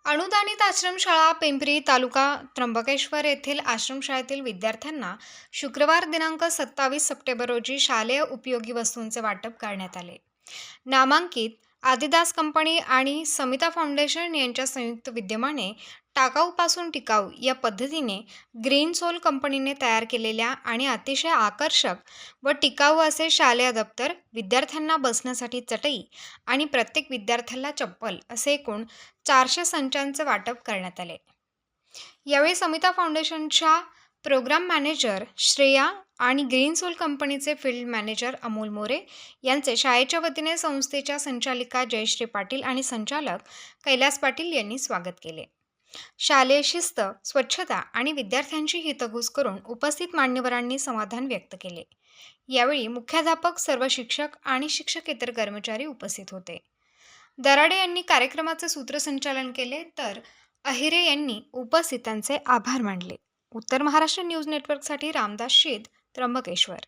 अनुदानित आश्रमशाळा पिंपरी तालुका त्र्यंबकेश्वर येथील आश्रमशाळेतील विद्यार्थ्यांना शुक्रवार दिनांक 27 सप्टेंबर रोजी शालेय उपयोगी वस्तूंचे वाटप करण्यात आले. नामांकित आदिदास कंपनी आणि समिता फाउंडेशन यांच्या संयुक्त विद्यमाने टाकाऊपासून टिकाऊ या पद्धतीने ग्रीन सोल कंपनीने तयार केलेल्या आणि अतिशय आकर्षक व टिकाऊ असे शालेय दप्तर, विद्यार्थ्यांना बसण्यासाठी चटई आणि प्रत्येक विद्यार्थ्याला चप्पल असे एकूण 400 संचांचे वाटप करण्यात आले. यावेळी समिता फाउंडेशनच्या प्रोग्राम मॅनेजर श्रेया आणि ग्रीन सोल कंपनीचे फील्ड मॅनेजर अमोल मोरे यांचे शाळेच्या वतीने संस्थेच्या संचालिका जयश्री पाटील आणि संचालक कैलास पाटील यांनी स्वागत केले. शालेय शिस्त, स्वच्छता आणि विद्यार्थ्यांची हितगुज करून उपस्थित मान्यवरांनी समाधान व्यक्त केले. यावेळी मुख्याध्यापक, सर्व शिक्षक आणि शिक्षकेतर कर्मचारी उपस्थित होते. दराडे यांनी कार्यक्रमाचे सूत्रसंचालन केले तर अहिरे यांनी उपस्थितांचे आभार मानले. उत्तर महाराष्ट्र न्यूज नेटवर्कसाठी रामदास शीद, त्र्यंबकेश्वर.